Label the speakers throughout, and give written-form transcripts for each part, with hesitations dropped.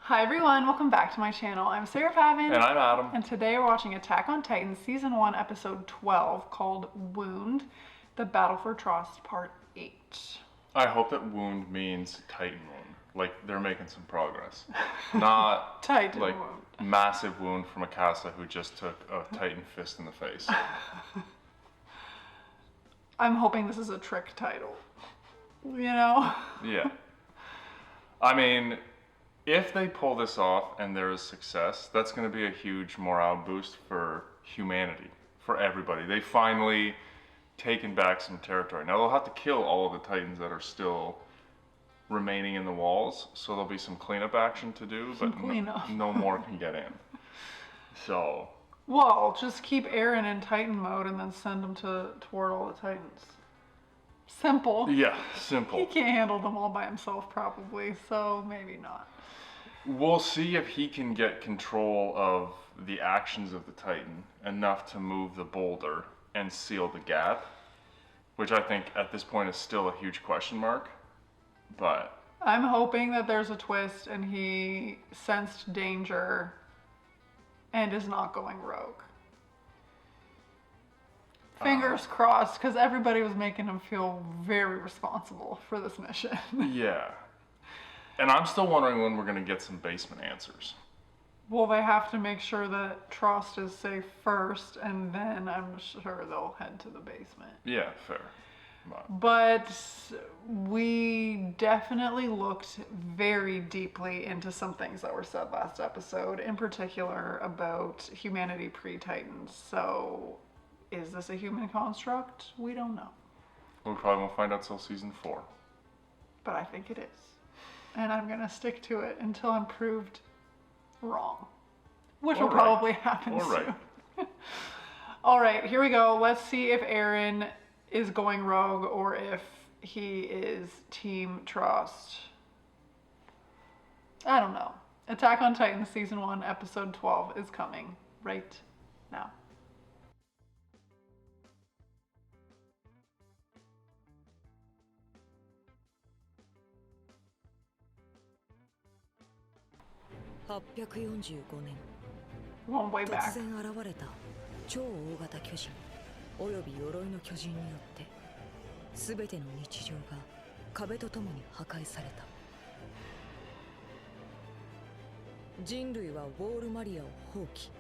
Speaker 1: Hi everyone, welcome back to my channel. I'm Sarah Pavan.
Speaker 2: And I'm Adam.
Speaker 1: And today we're watching Attack on Titan Season 1 Episode 12 called Wound, The Battle for Trost Part 8.
Speaker 2: I hope that wound means Titan wound. Like they're making some progress. Not
Speaker 1: Titan
Speaker 2: like
Speaker 1: wound.
Speaker 2: massive wound from Mikasa who just took a Titan fist in the face.
Speaker 1: I'm hoping this is a trick title. You know?
Speaker 2: Yeah. I mean, if they pull this off and there is success, that's going to be a huge morale boost for humanity, for everybody. They finally taken back some territory. Now they'll have to kill all of the Titans that are still remaining in the walls, so there'll be some cleanup action to do, but no more can get in. So.
Speaker 1: Well, just keep Eren in Titan mode and then send him toward all the Titans. Simple.
Speaker 2: Yeah, simple.
Speaker 1: He can't handle them all by himself probably, so maybe not.
Speaker 2: We'll see if he can get control of the actions of the Titan enough to move the boulder and seal the gap, which I think at this point is still a huge question mark, but...
Speaker 1: I'm hoping that there's a twist and he sensed danger and is not going rogue. Fingers crossed, because everybody was making him feel very responsible for this mission.
Speaker 2: Yeah. And I'm still wondering when we're going to get some basement answers.
Speaker 1: Well, they have to make sure that Trost is safe first, and then I'm sure they'll head to the basement.
Speaker 2: Yeah, fair.
Speaker 1: But we definitely looked very deeply into some things that were said last episode, in particular about humanity pre-Titans. So, is this a human construct? We don't know.
Speaker 2: We probably won't find out till season 4.
Speaker 1: But I think it is. And I'm going to stick to it until I'm proved wrong. Which will probably happen soon. All right, here we go. Let's see if Eren is going rogue or if he is Team Trost. I don't know. Attack on Titan Season 1 Episode 12 is coming right now. One way back.
Speaker 3: 突然現れた超大型巨人および鎧の巨人によって全ての日常が壁とともに破壊された。人類はウォールマリアを放棄。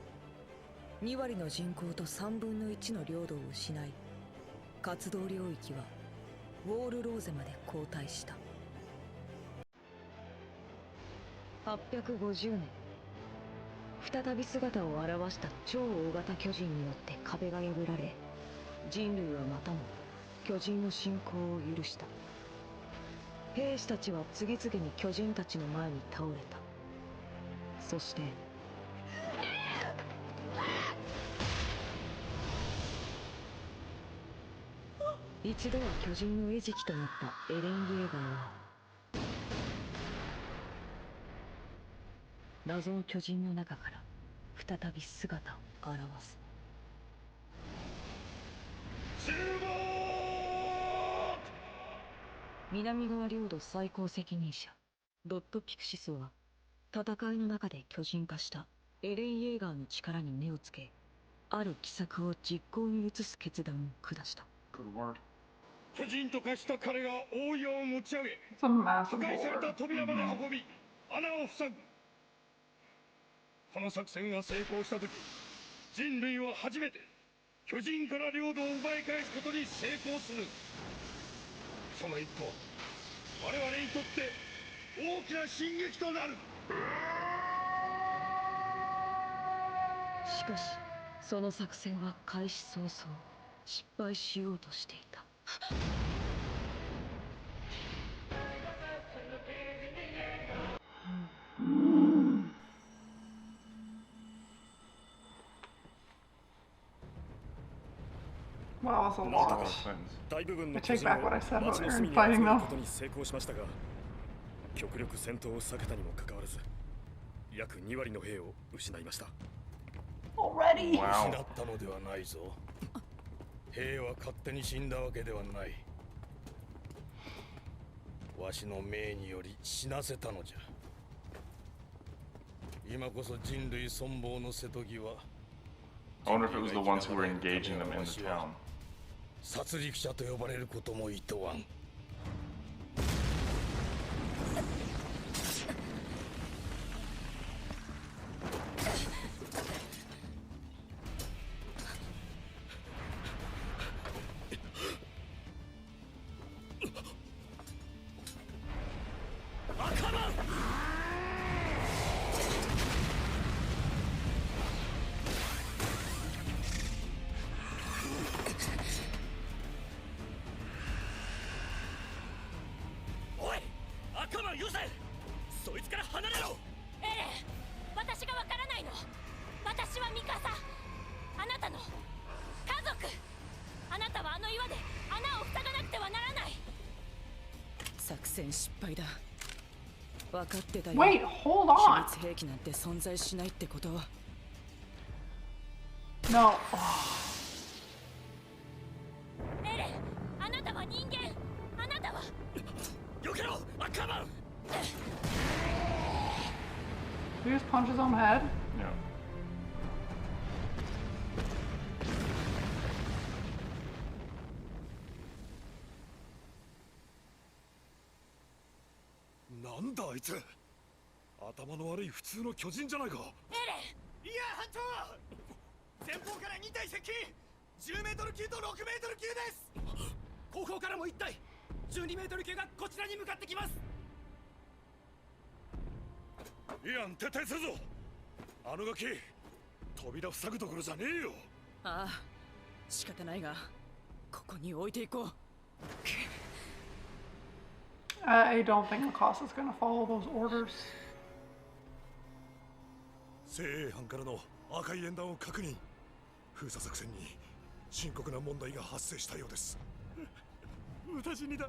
Speaker 3: 2割の人口と3分の1の領土を失い、活動領域はウォールローゼまで後退した。850年、再び姿を現した超大型巨人によって壁が破られ、人類はまたも巨人の侵攻を許した。兵士たちは次々に巨人たちの前に倒れた。そして一度は巨人の餌食となったエレン・イエーガーは謎の巨人の中から再び姿を現す。南側領土最高責任者ドット・ピクシスは戦いの中で巨人化したエレン・イエーガーの力に目をつけ、ある奇策を実行に移す決断を下した。
Speaker 4: 巨人と化した彼が大岩を持ち上げ、破壊された扉まで運び、穴を塞ぐ。この作戦が成功した時、人類は初めて巨人から領土を奪い返すことに成功する。その一歩は我々にとって大きな進撃となる。
Speaker 3: しかしその作戦は開始早々失敗しようとしていた。
Speaker 1: Wow, that's a lot. I take back what I said about Eren fighting them.
Speaker 4: 極力戦闘を避けたにもかかわらず、約2割の兵を失いました。
Speaker 1: Already.
Speaker 4: 失ったのではないぞ。兵は勝手に死んだわけではない。わしの命により死なせたのじゃ。今こそ人類存亡の瀬戸際。
Speaker 2: I wonder if it was the ones who were engaging them in the town.
Speaker 4: 殺戮者と呼ばれることも厭わん。
Speaker 1: Wait, hold on. No. He just punch his own head?
Speaker 2: Yeah.
Speaker 4: Nanda, あいつ頭の悪い普通の巨人じゃないか。エレン、いや班長、前方から2体接近。10メートル級と6メートル級です。後方からも1体12メートル級がこちらに向かってきます。イアン、撤退するぞ。あのガキ扉塞ぐところじゃねえよ。ああ、仕方ないがここに置いていこう。
Speaker 1: I don't think Mikasa is going to follow those orders.
Speaker 4: 精鋭班からの赤い演弾を確認。封鎖作戦に深刻な問題が発生したようです。無駄死にだ。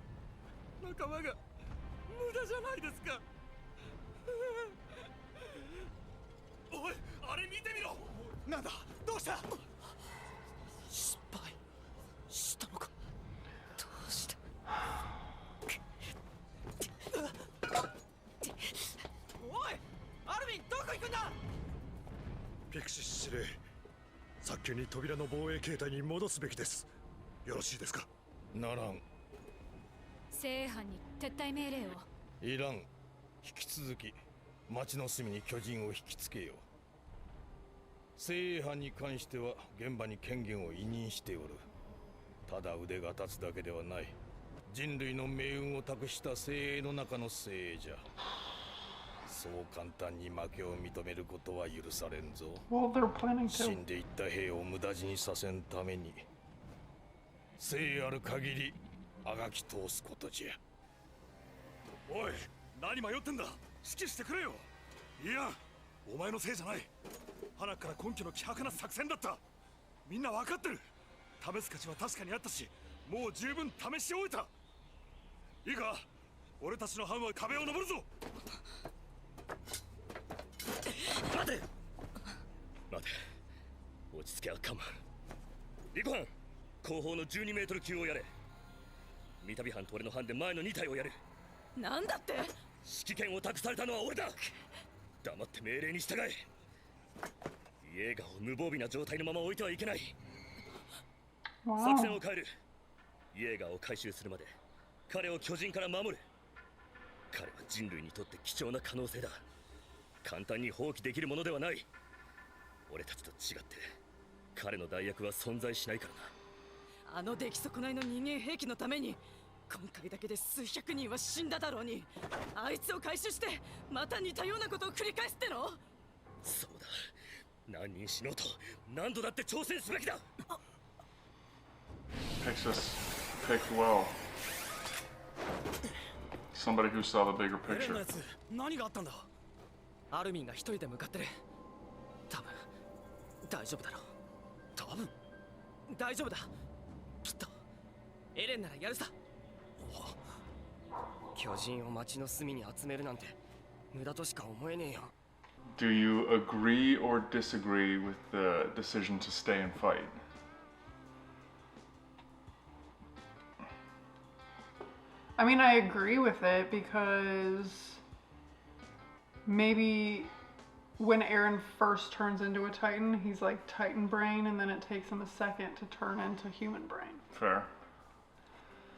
Speaker 4: 仲間が無駄じゃないですか。おい、あれ見てみろ。なんだ、どうした。失敗したのか。どうして。おい、アルミン、どこ行くんだ。ピクシス司令、早急に扉の防衛形態に戻すべきです。よろしいですか。ならん。
Speaker 5: 精鋭班に撤退命令を。
Speaker 4: いらん。引き続き町の隅に巨人を引きつけよう。精鋭班に関しては現場に権限を委任しておる。ただ腕が立つだけではない。人類の命運を託した精鋭の中の精鋭じゃ。そう簡単に負けを認めることは許されんぞ。死んでいった兵を無駄死にさせんために、精ある限りあがき通すことじゃ。おい、何迷ってんだ。指揮してくれよ。いや、お前のせいじゃない。花から根拠の希薄な作戦だった。みんな分かってる。試す価値は確かにあったし、もう十分試し終えた。いいか、俺たちの班は壁を登るぞ。待て待て、落ち着け。アッカーマン、リコハン、後方の12メートル級をやれ。三度班と俺の班で前の2体をやる。なんだって。指揮権を託されたのは俺だ。黙って命令に従え。イエーガーを無防備な状態のまま置いてはいけない。作戦を変える。イエーガーを回収するまで彼を巨人から守る。彼は人類にとって貴重な可能性だ。簡単に放棄できるものではない。俺たちと違って彼の代役は存在しないからな。あの出来損ないの人間兵器のために今回だけで数百人は死んだだろうに、あいつを回収してまた似たようなことを繰り返すっての。そうだ、何人死のうと何度だって挑戦すべきだ。
Speaker 2: Texas picked well. Somebody who saw the bigger picture.
Speaker 6: 何があったんだ。アルミンが一人で向かってる。多分大丈夫だろう。多分大丈夫だ。きっとエレンならやるさ。巨人を町の隅に集めるなんて無駄としか思えねえよ。
Speaker 2: Do you agree or disagree with the decision to stay and fight?
Speaker 1: I mean, I agree with it because maybe when Eren first turns into a Titan, he's like Titan brain, and then it takes him a second to turn into human brain.
Speaker 2: Fair.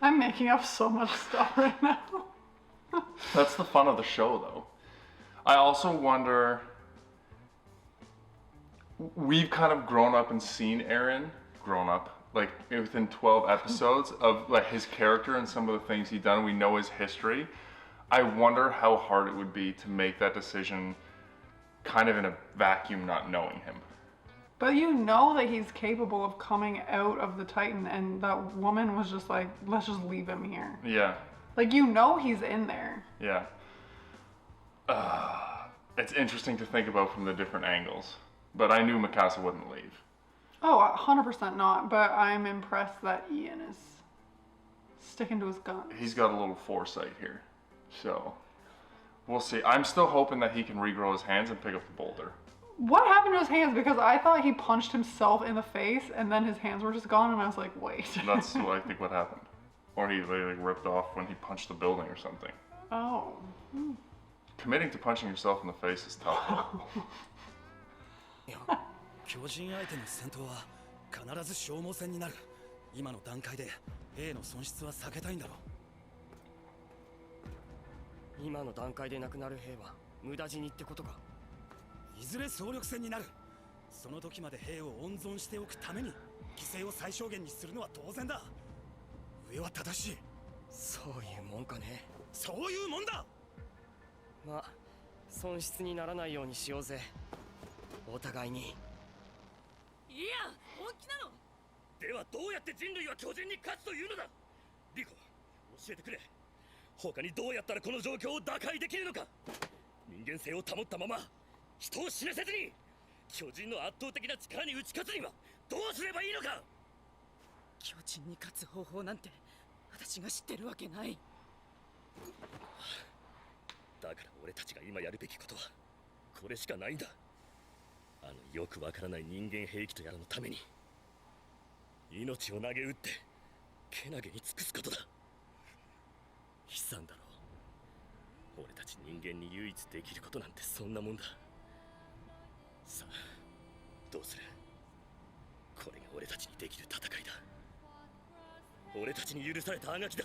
Speaker 1: I'm making up so much stuff right now.
Speaker 2: That's the fun of the show, though. I also wonder, we've kind of grown up and seen Eren grown up, like within 12 episodes of like his character and some of the things he's done. We know his history. I wonder how hard it would be to make that decision kind of in a vacuum, not knowing him.
Speaker 1: But you know that he's capable of coming out of the Titan, and that woman was just like, let's just leave him here.
Speaker 2: Yeah.
Speaker 1: Like, you know he's in there.
Speaker 2: Yeah. It's interesting to think about from the different angles. But I knew Mikasa wouldn't leave.
Speaker 1: Oh, 100% not, but I'm impressed that Ian is sticking to his guns.
Speaker 2: He's got a little foresight here. So, we'll see. I'm still hoping that he can regrow his hands and pick up the boulder.
Speaker 1: What happened to his hands? Because I thought he punched himself in the face and then his hands were just gone, and I was like, wait.
Speaker 2: That's what I think what happened. Or he like ripped off when he punched the building or something.
Speaker 1: Oh.
Speaker 2: Committing to punching yourself in the face is tough.
Speaker 4: 巨人相手の戦闘は必ず消耗戦になる。今の段階で A の損失は避けたいんだろう。
Speaker 6: 今の段階でなくなる兵は無駄死にってことか。
Speaker 4: いずれ総力戦になる。その時まで兵を温存しておくために犠牲を最小限にするのは当然だ。上は正しい。
Speaker 6: そういうもんかね。
Speaker 4: そういうもんだ。
Speaker 6: まあ損失にならないようにしようぜ。お互いに。
Speaker 7: いや、本気なの。
Speaker 4: ではどうやって人類は巨人に勝つというのだ。リコ、教えてくれ。他にどうやったらこの状況を打開できるのか。人間性を保ったまま人を死なせずに巨人の圧倒的な力に打ち勝つにはどうすればいいのか。
Speaker 7: 巨人に勝つ方法なんて私が知ってるわけない。
Speaker 4: だから俺たちが今やるべきことはこれしかないんだ。あのよくわからない人間兵器とやらのために命を投げ打ってけなげに尽くすことだ。悲惨だろう。俺たち人間に唯一できることなんてそんなもんだ。さあどうする。これが俺たちにできる戦いだ。俺たちに許されたあがきだ。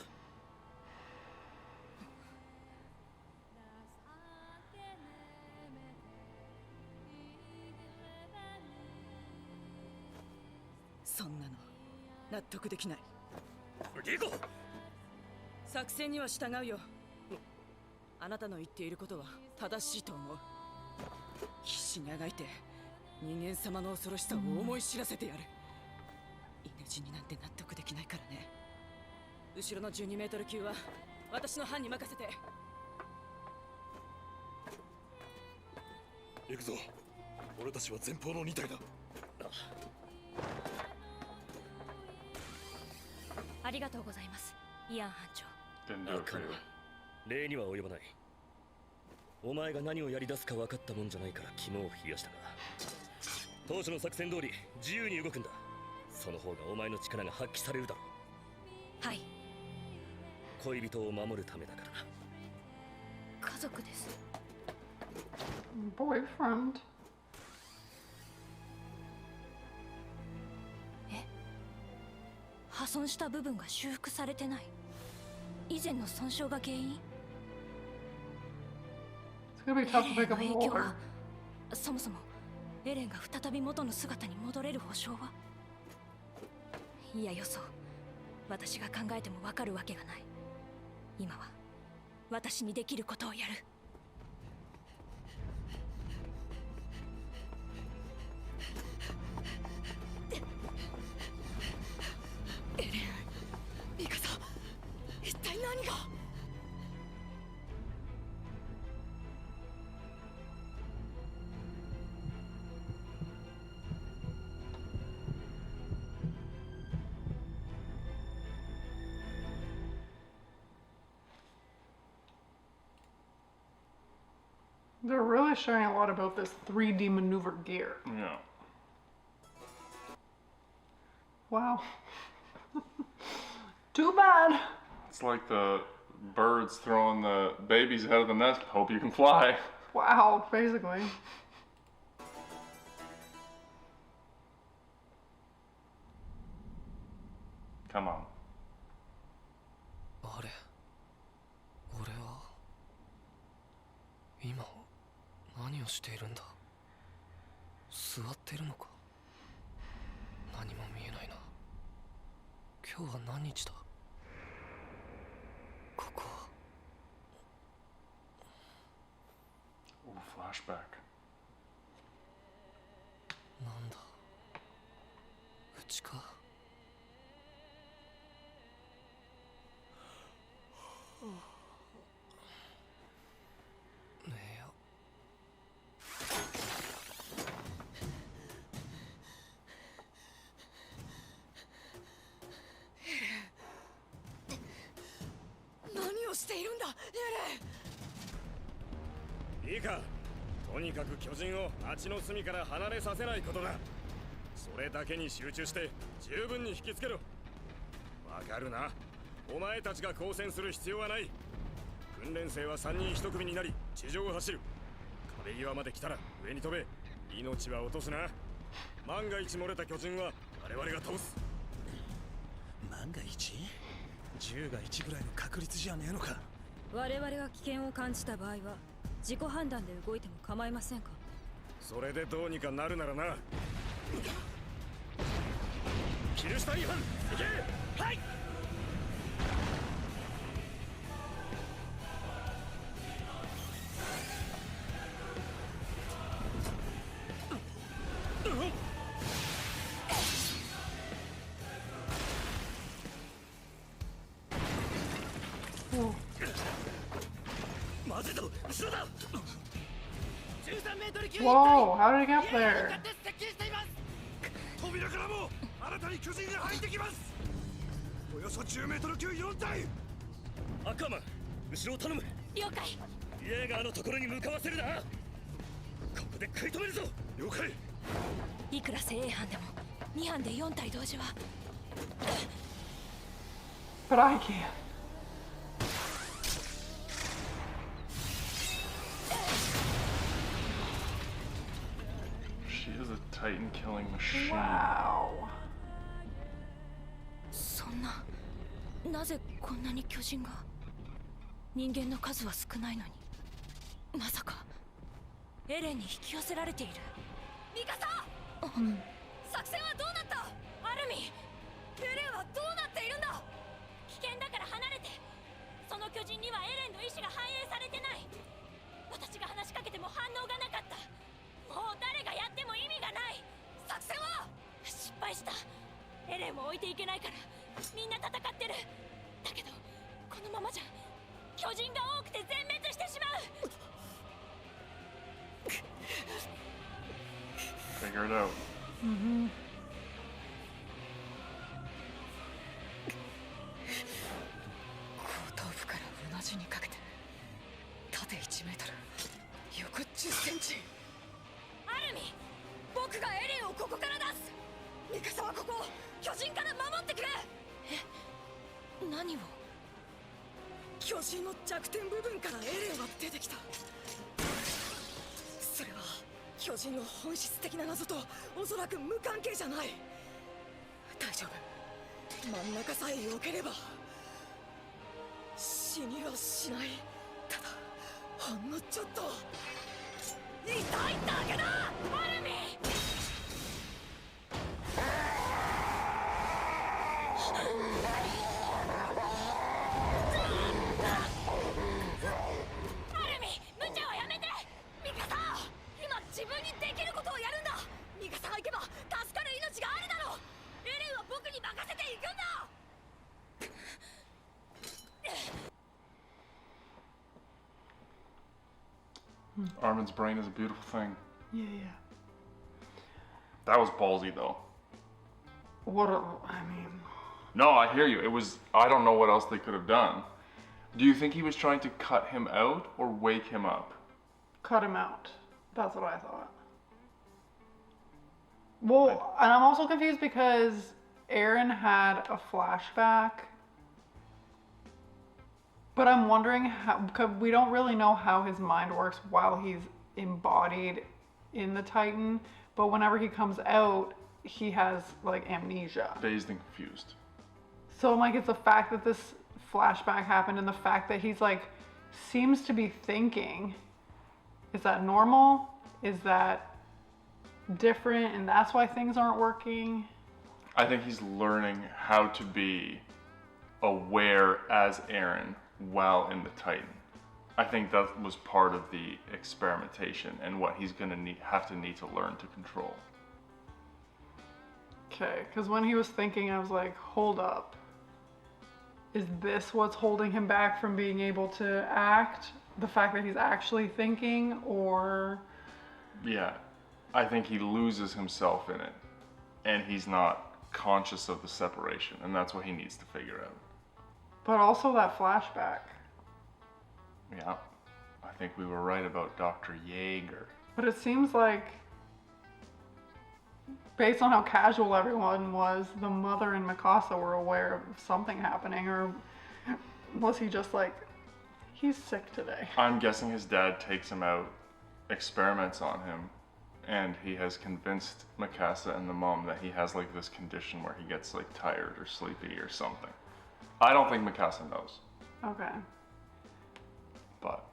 Speaker 7: そんなの納得できない。
Speaker 4: リコ、
Speaker 7: 作戦には従うよ。あなたの言っていることは正しいと思う。必死にあがいて人間様の恐ろしさを思い知らせてやる。犬死になんて納得できないからね。後ろの12メートル級は私の班に任せて。
Speaker 4: 行くぞ。俺たちは前方の2体だ。
Speaker 5: ありがとうございます、イアン班長。
Speaker 4: 礼には及ばない。お前が何をやり出すか分かったもんじゃないから肝を冷やしたが、当初の作戦通り自由に動くんだ。その方がお前の力が発揮されるだろ
Speaker 5: う。はい。
Speaker 4: 恋人を守るためだからな。
Speaker 5: 家族です。
Speaker 1: Boyfriend。
Speaker 5: 破損した部分が修復されてない。以前の損傷が原因。エレンの影響は、そもそもエレンが再び元の姿に戻れる保証は。いやよそう、私が考えてもわかるわけがない。今は私にできることをやる。
Speaker 7: 何が。
Speaker 1: They're really showing a lot about this 3D maneuver gear.
Speaker 2: Yeah.
Speaker 1: Wow. Too bad.
Speaker 2: It's like the birds throwing the babies out of the nest. Hope you can fly.
Speaker 1: Wow, basically.
Speaker 2: Come on.
Speaker 6: あれ俺は今何をしているんだ座ってるのか何も見えないな今日は何日だここは
Speaker 2: Ooh, flashback.
Speaker 6: なんだうちかねえよ
Speaker 7: 何をしているんだエレン。
Speaker 4: いいかとにかく巨人を町の隅から離れさせないことだそれだけに集中して十分に引きつけろわかるなお前たちが交戦する必要はない訓練生は3人1組になり地上を走る壁際まで来たら上に飛べ命は落とすな万が一漏れた巨人は我々が倒す
Speaker 8: 万が一10が1ぐらいの確率じゃねえのか
Speaker 5: 我々が危険を感じた場合は自己判断で動いても構いませんか
Speaker 4: それでどうにかなるならなキルシュタイン班行けはいまずいぞ後ろだ13メートル級
Speaker 1: Whoa, how did he get there?
Speaker 4: 接近しています扉からも新たに巨人が入ってきますおよそ10メートル級4体アカーマン後ろを頼む
Speaker 5: 了解
Speaker 4: イエーガーのところに向かわせるなここで食い止めるぞ了解
Speaker 5: いくら精鋭班でも2班で4体同時は
Speaker 1: But I can't.
Speaker 2: She is a Titan killing machine.
Speaker 1: Wow.
Speaker 5: そんななぜこんなに巨人が人間の数は少ないのにまさかエレンに引き寄せられているミカサ、作戦はどうなったアルミエレンはどうなっているんだ危険だから離れてその巨人にはエレンの意志が反映されてない私が話しかけても反応がなかったもう誰がやっても意味がない作戦は失敗したエレンを置いていけないからみんな戦ってるだけどこのままじゃ巨人が多くて全滅してしまう
Speaker 2: Figure it out.
Speaker 7: 後頭部からうなじにかけて縦1メートル横10センチアルミ僕がエレンをここから出すミカサはここを巨人から守ってくれ何を巨人の弱点部分からエレンは出てきたそれは巨人の本質的な謎とおそらく無関係じゃない大丈夫真ん中さえ避ければ死にはしないただほんのちょっと痛いだけだアルミアルミ無茶はやめてミカサ今自分にできることをやるんだミカサが行けば助かる命があるだろうエレンは僕に任せていくんだ
Speaker 2: Armin's brain is a beautiful thing.
Speaker 1: Yeah, yeah.
Speaker 2: That was ballsy, though.
Speaker 1: I mean...
Speaker 2: No, I hear you. It was... I don't know what else they could have done. Do you think he was trying to cut him out or wake him up?
Speaker 1: Cut him out. That's what I thought. Well, and I'm also confused because Aaron had a flashback, But I'm wondering how, because we don't really know how his mind works while he's embodied in the Titan, but whenever he comes out, he has like amnesia.
Speaker 2: Dazed and confused.
Speaker 1: So like it's the fact that this flashback happened and the fact that he's like seems to be thinking. Is that normal? Is that different and that's why things aren't working?
Speaker 2: I think he's learning how to be aware as Eren while in the Titan. I think that was part of the experimentation and what he's gonna have to need to learn to control.
Speaker 1: Okay, because when he was thinking, I was like, hold up. Is this what's holding him back from being able to act? The fact that he's actually thinking, or?
Speaker 2: Yeah, I think he loses himself in it, and he's not conscious of the separation, and that's what he needs to figure out.
Speaker 1: But also that flashback.
Speaker 2: Yeah, I think we were right about Dr. Jaeger.
Speaker 1: But it seems like, based on how casual everyone was, the mother and Mikasa were aware of something happening, or was he just like, he's sick today?
Speaker 2: I'm guessing his dad takes him out, experiments on him, and he has convinced Mikasa and the mom that he has like this condition where he gets like tired or sleepy or something. I don't think Mikasa knows.
Speaker 1: Okay.
Speaker 2: But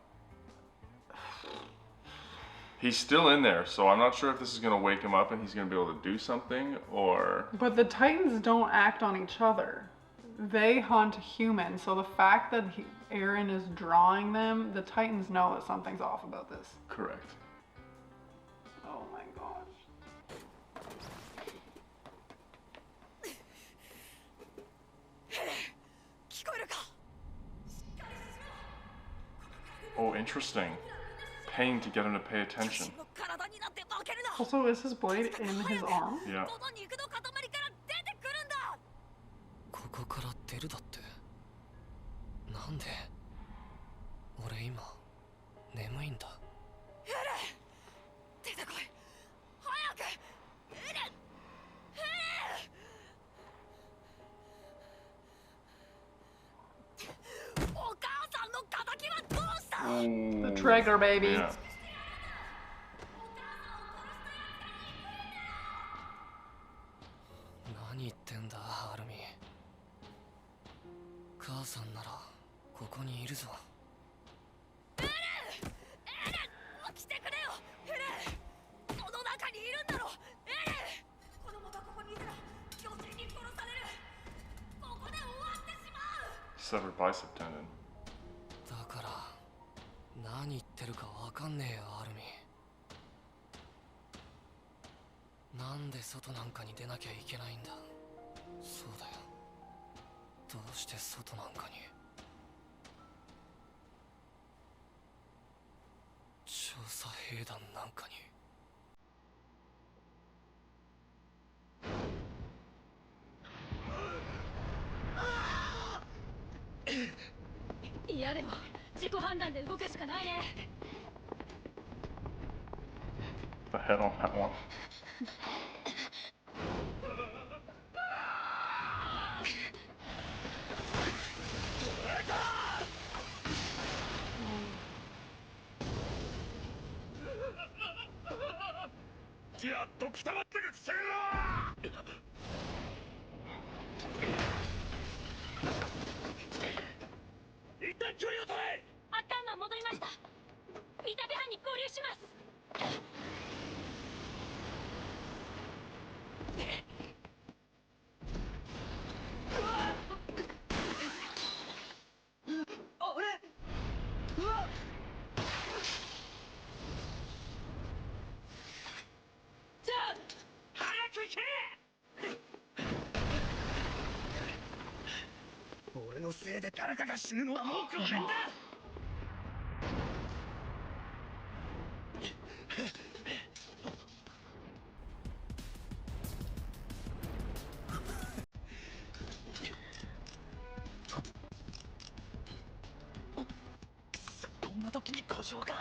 Speaker 2: he's still in there, so I'm not sure if this is going to wake him up and he's going to be able to do something, or...
Speaker 1: But the Titans don't act on each other. They hunt humans, so the fact that Eren is drawing them, the Titans know that something's off about this.
Speaker 2: Correct.
Speaker 1: Oh my gosh.
Speaker 2: Oh, interesting. Paying to get him to pay attention.
Speaker 1: Also, is his blade in his arm?
Speaker 2: Yeah.
Speaker 6: ここから出るだって。なんで俺今眠いんだ。
Speaker 5: エレン、出てこい。早く。エレン。お母さんの敵はどうした？
Speaker 1: The trigger, baby.
Speaker 2: Yeah.
Speaker 6: 何言ってんだ、アルミ。母さんならここにいるぞ。
Speaker 5: エレン、起きてくれよ。エレン、この中にいるんだろ。エレン、このままここにいたら巨人に殺される。ここで終わってしまう。
Speaker 2: Severed bicep tendon.
Speaker 6: だから何言ってるかわかんねえよ、アルミ。なんで外なんかに出なきゃいけないんだ。そうだよ。どうして外なんかに。調査兵団なんかに。
Speaker 5: いやでも自己判断で動くしかないね。
Speaker 2: The head on that one.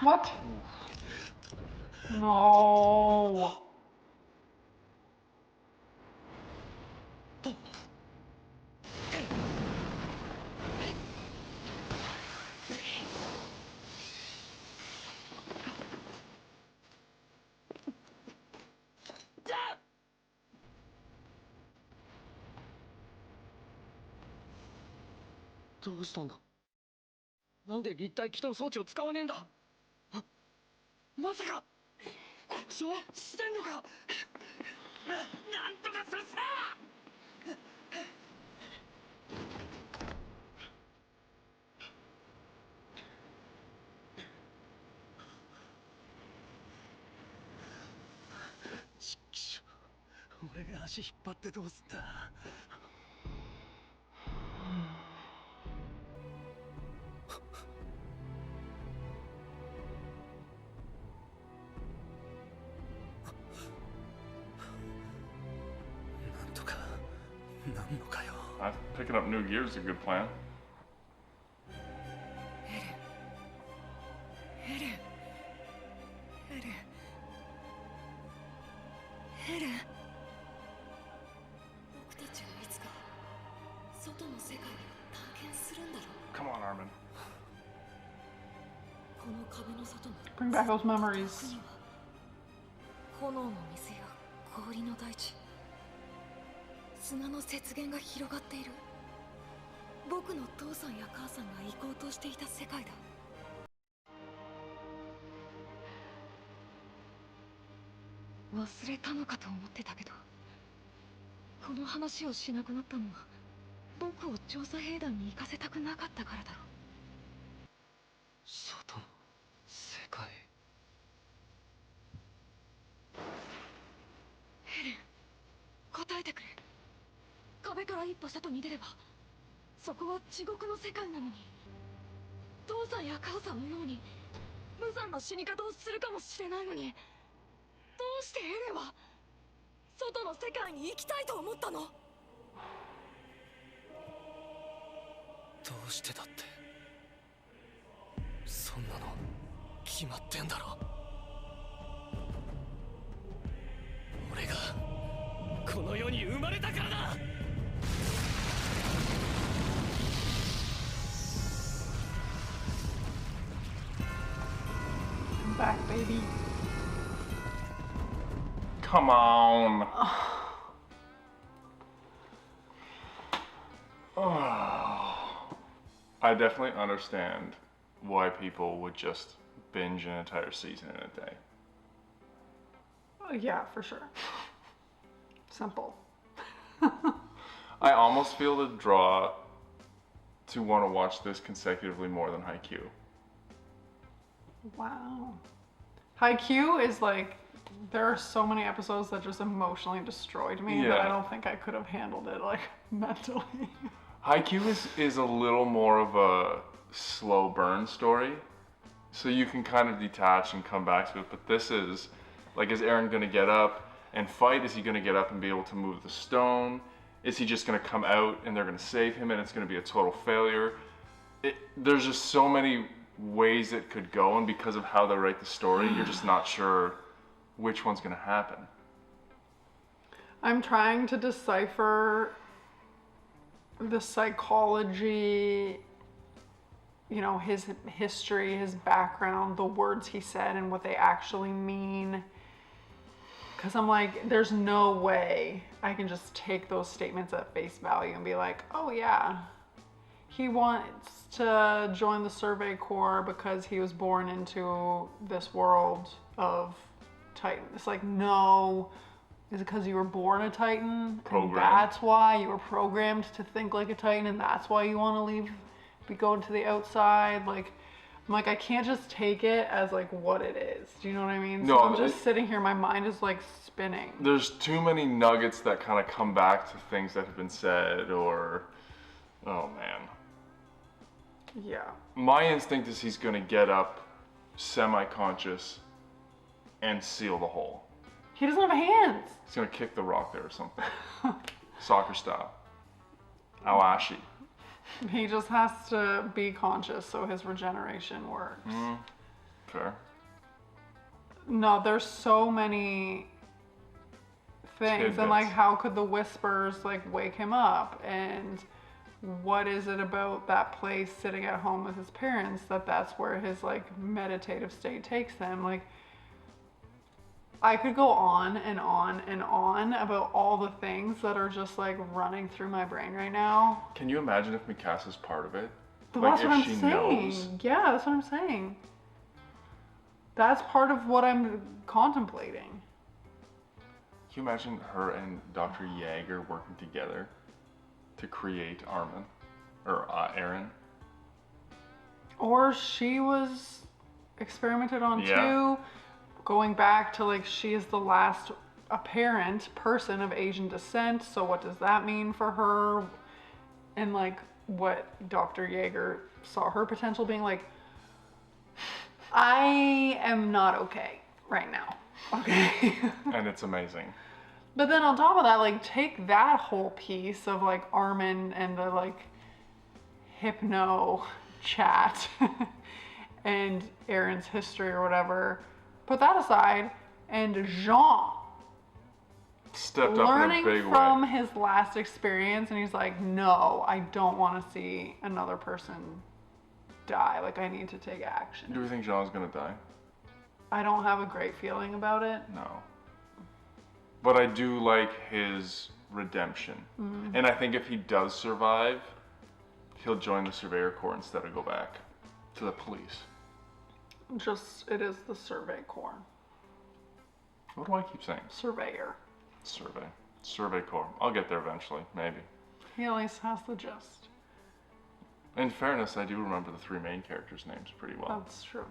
Speaker 1: What? No.
Speaker 6: どうしたんだ。なんで立体起動装置を使わねえんだ。まさか故障してんのか。なんとかさせな。ちっきしょ、俺が足引っ張ってどうすんだ。なんとかなんのかよ。
Speaker 2: Picking up new gear is a good plan.
Speaker 5: エレン僕たちはいつか外の世界を探検するんだろう。
Speaker 2: Come on, Armin.
Speaker 5: この壁の外の
Speaker 1: Bring back those memories.
Speaker 5: には炎の水や氷の大地、砂の雪原が広がっている。僕の父さんや母さんが行こうとしていた世界だ。忘れたのかと思ってたけど、この話をしなくなったのは僕を調査兵団に行かせたくなかったからだろう。
Speaker 6: 外の世界。
Speaker 5: ヘレン、答えてくれ。壁から一歩外に出ればそこは地獄の世界なのに、父さんや母さんのように無残な死に方をするかもしれないのに、どうしてエレンは外の世界に行きたいと思ったの？
Speaker 6: どうしてだって。そんなの決まってんだろ。俺がこの世に生まれたからだ。
Speaker 1: Back, baby.
Speaker 2: Come on. I definitely understand why people would just binge an entire season in a day.
Speaker 1: Yeah, for sure. Simple.
Speaker 2: I almost feel the draw to want to watch this consecutively more than Haikyuu.
Speaker 1: Wow. Haikyuu is like, there are so many episodes that just emotionally destroyed me that I don't think I could have handled it like mentally.
Speaker 2: Haikyuu is a little more of a slow burn story, so you can kind of detach and come back to it. But this is like, is Eren gonna get up and fight? Is he gonna get up and be able to move the stone? Is he just gonna come out and they're gonna save him and it's gonna be a total failure? There's just so many ways it could go, and because of how they write the story, you're just not sure which one's gonna happen.
Speaker 1: I'm trying to decipher the psychology, you know, his history, his background, the words he said and what they actually mean. Because I'm like, there's no way I can just take those statements at face value and be like, oh yeah, he wants to join the Survey Corps because he was born into this world of Titan. It's like, no. Is it because you were born a Titan? And that's why you were programmed to think like a Titan, and that's why you want to leave, go to the outside? Like, I'm like, I can't just take it as like what it is. Do you know what I mean?
Speaker 2: No,
Speaker 1: so I'm just sitting here, my mind is like spinning.
Speaker 2: There's too many nuggets that kind of come back to things that have been said, or, oh man.
Speaker 1: Yeah.
Speaker 2: My instinct is he's gonna get up, semi-conscious, and seal the hole.
Speaker 1: He doesn't have hands.
Speaker 2: He's gonna kick the rock there or something. Soccer style. Awashi.
Speaker 1: He just has to be conscious so his regeneration works.
Speaker 2: Fair.
Speaker 1: No, there's so many things.
Speaker 2: Tidbits.
Speaker 1: And like, how could the whispers like wake him up? And what is it about that place sitting at home with his parents that's where his like meditative state takes them? Like, I could go on and on and on about all the things that are just like running through my brain right now.
Speaker 2: Can you imagine if Mikasa's part of it?
Speaker 1: But
Speaker 2: like
Speaker 1: that's
Speaker 2: if
Speaker 1: what I'm
Speaker 2: she
Speaker 1: saying.
Speaker 2: knows?
Speaker 1: Yeah, that's what I'm saying. That's part of what I'm contemplating.
Speaker 2: Can you imagine her and Dr. Jaeger working together to create Armin? Or Aaron?
Speaker 1: Or she was experimented on too. Going back to like she is the last apparent person of Asian descent, so what does that mean for her? And like what Dr. Jaeger saw her potential being like, I am not okay right now. Okay.
Speaker 2: And it's amazing.
Speaker 1: But then on top of that, like take that whole piece of like Armin and the like hypno chat and Aaron's history or whatever, put that aside, and Jean
Speaker 2: stepped up
Speaker 1: learning
Speaker 2: in a big
Speaker 1: from
Speaker 2: way.
Speaker 1: his last experience, and he's like, no, I don't want to see another person die. Like, I need to take action.
Speaker 2: Do we think Jean's gonna die?
Speaker 1: I don't have a great feeling about it.
Speaker 2: No. But I do like his redemption. And I think if he does survive, he'll join the Surveyor Corps instead of go back to the police.
Speaker 1: Just, it is the Survey Corps.
Speaker 2: What do I keep saying?
Speaker 1: Surveyor.
Speaker 2: Survey Corps. I'll get there eventually, maybe.
Speaker 1: He at least has the gist.
Speaker 2: In fairness, I do remember the three main characters' names pretty well.
Speaker 1: That's true.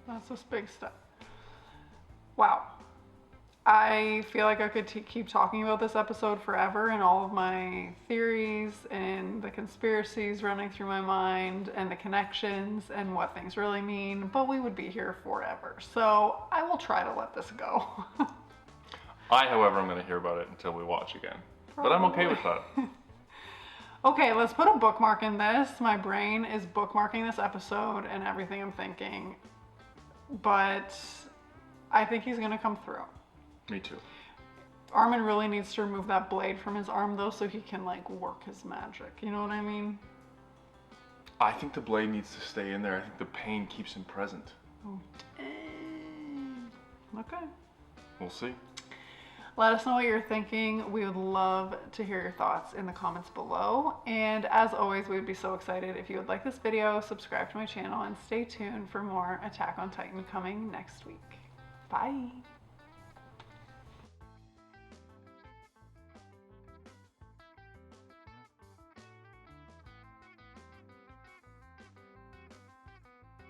Speaker 1: That's a big step. Wow. I feel like I could keep talking about this episode forever and all of my theories and the conspiracies running through my mind and the connections and what things really mean, but we would be here forever. So I will try to let this go.
Speaker 2: I, however, am going to hear about it until we watch again. But I'm okay with that.
Speaker 1: Okay, let's put a bookmark in this. My brain is bookmarking this episode and everything I'm thinking. But I think he's going to come through.
Speaker 2: Me too.
Speaker 1: Armin really needs to remove that blade from his arm though so he can like work his magic. You know what I mean?
Speaker 2: I think the blade needs to stay in there. I think the pain keeps him present.
Speaker 1: Oh, dang. Okay.
Speaker 2: We'll see.
Speaker 1: Let us know what you're thinking. We would love to hear your thoughts in the comments below. And as always, we would be so excited if you would like this video, subscribe to my channel, and stay tuned for more Attack on Titan coming next week. Bye.